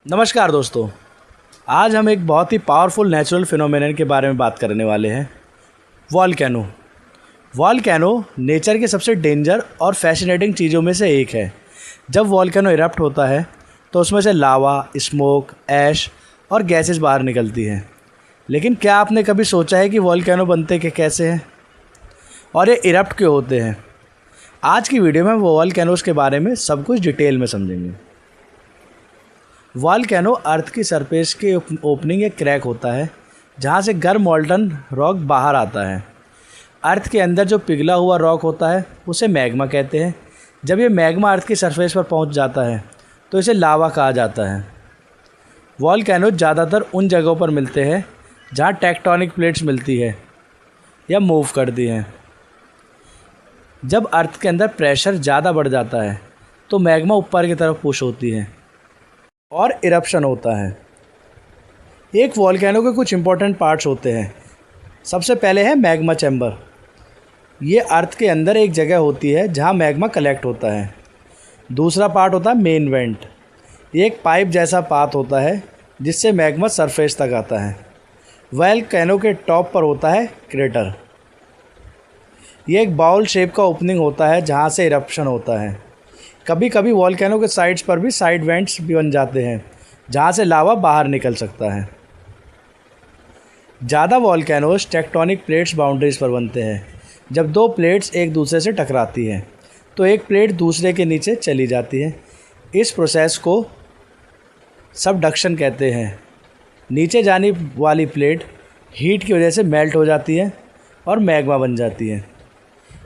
नमस्कार दोस्तों। आज हम एक बहुत ही पावरफुल नेचुरल फिनोमेनन के बारे में बात करने वाले हैं, वॉल्केनो। वॉल्केनो नेचर के सबसे डेंजर और फैसिनेटिंग चीज़ों में से एक है। जब वॉल्केनो इरप्ट होता है तो उसमें से लावा, स्मोक, ऐश और गैसेस बाहर निकलती हैं। लेकिन क्या आपने कभी सोचा है कि वॉल्केनो बनते कैसे हैं और ये इरप्ट क्यों होते हैं? आज की वीडियो में वॉल्केनोस के बारे में सब कुछ डिटेल में समझेंगे। वॉल्केनो अर्थ की सरफेस के ओपनिंग एक क्रैक होता है जहाँ से गर्म मॉल्टन रॉक बाहर आता है। अर्थ के अंदर जो पिघला हुआ रॉक होता है उसे मैग्मा कहते हैं। जब ये मैग्मा अर्थ की सरफेस पर पहुँच जाता है तो इसे लावा कहा जाता है। वॉल्केनो ज़्यादातर उन जगहों पर मिलते हैं जहाँ टेक्टोनिक प्लेट्स मिलती है या मूव करती हैं। जब अर्थ के अंदर प्रेशर ज़्यादा बढ़ जाता है तो मैग्मा ऊपर की तरफ पुश होती है और इरप्शन होता है। एक वॉल्केनो के कुछ इंपॉर्टेंट पार्ट्स होते हैं। सबसे पहले है मैग्मा चैम्बर। ये अर्थ के अंदर एक जगह होती है जहाँ मैग्मा कलेक्ट होता है। दूसरा पार्ट होता है मेन वेंट। ये एक पाइप जैसा पाथ होता है जिससे मैग्मा सरफेस तक आता है। वॉल्केनो के टॉप पर होता है क्रेटर। ये एक बाउल शेप का ओपनिंग होता है जहाँ से इरप्शन होता है। कभी कभी वॉल्केनो के साइड्स पर भी साइड वेंट्स भी बन जाते हैं जहाँ से लावा बाहर निकल सकता है। ज़्यादा वॉल्केनोस टेक्टोनिक प्लेट्स बाउंड्रीज पर बनते हैं। जब दो प्लेट्स एक दूसरे से टकराती हैं तो एक प्लेट दूसरे के नीचे चली जाती है। इस प्रोसेस को सबडक्शन कहते हैं। नीचे जाने वाली प्लेट हीट की वजह से मेल्ट हो जाती है और मैग्मा बन जाती है।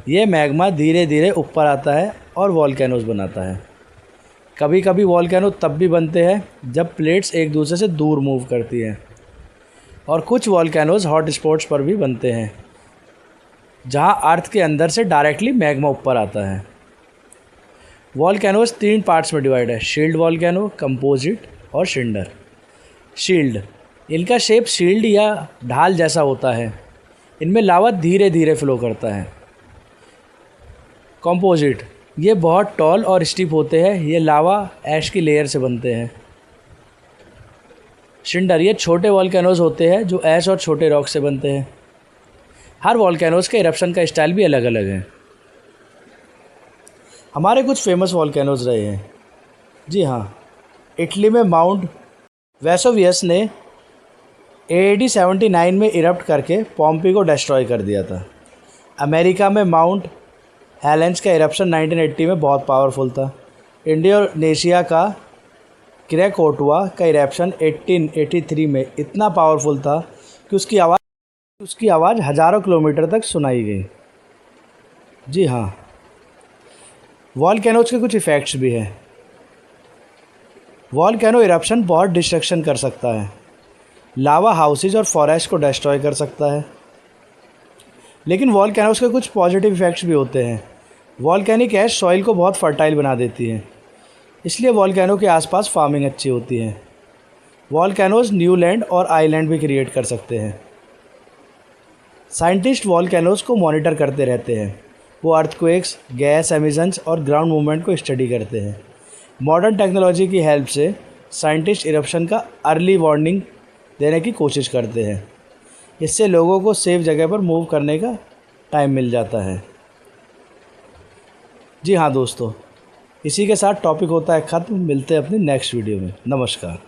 ये मैग्मा धीरे धीरे ऊपर आता है और वॉल्केनोस बनाता है। कभी कभी वॉल्केनो तब भी बनते हैं जब प्लेट्स एक दूसरे से दूर मूव करती हैं। और कुछ वॉल्केनोस हॉट स्पॉट्स पर भी बनते हैं जहां अर्थ के अंदर से डायरेक्टली मैग्मा ऊपर आता है। वॉल्केनोस 3 पार्ट्स में डिवाइड है: शील्ड वॉल्केनो, कंपोजिट और सिंडर। शील्ड, इनका शेप शील्ड या ढाल जैसा होता है। इनमें लावा धीरे धीरे फ्लो करता है। कंपोजिट, ये बहुत टॉल और स्टीप होते हैं। ये लावा ऐश की लेयर से बनते हैं। सिंडर, ये छोटे वॉल्केनोस होते हैं जो ऐश और छोटे रॉक से बनते हैं। हर वॉल्केनोस के इरप्शन का स्टाइल भी अलग अलग है। हमारे कुछ फेमस वॉल्केनोस रहे हैं। जी हाँ, इटली में माउंट वेसुवियस ने AD 79 में इरप्ट करके पोम्पी को डिस्ट्रॉय कर दिया था। अमेरिका में माउंट हेलेंस का इरप्शन 1980 में बहुत पावरफुल था। इंडोनेशिया का क्रेकोटुआ का इरप्शन 1883 में इतना पावरफुल था कि उसकी आवाज़ हज़ारों किलोमीटर तक सुनाई गई। जी हाँ, वॉल्केनोज के कुछ इफ़ेक्ट्स भी हैं। वॉल्केनो इरप्शन बहुत डिस्ट्रक्शन कर सकता है। लावा हाउसेज और फॉरेस्ट को डिस्ट्रॉय कर सकता है। लेकिन वॉल्केनोस के कुछ पॉजिटिव इफ़ेक्ट्स भी होते हैं। वॉल्केनिक ऐश सॉइल को बहुत फर्टाइल बना देती है, इसलिए वॉल्केनो के आसपास फार्मिंग अच्छी होती है। वॉल्केनोस न्यू लैंड और आइलैंड भी क्रिएट कर सकते हैं। साइंटिस्ट वॉल्केनोस को मॉनिटर करते रहते हैं। वो अर्थक्वेक्स, गैस एमिशंस और ग्राउंड मूवमेंट को स्टडी करते हैं। मॉडर्न टेक्नोलॉजी की हेल्प से साइंटिस्ट इरप्शन का अर्ली वार्निंग देने की कोशिश करते हैं। इससे लोगों को सेफ जगह पर मूव करने का टाइम मिल जाता है। जी हाँ दोस्तों, इसी के साथ टॉपिक होता है ख़त्म। मिलते हैं अपनी नेक्स्ट वीडियो में। नमस्कार।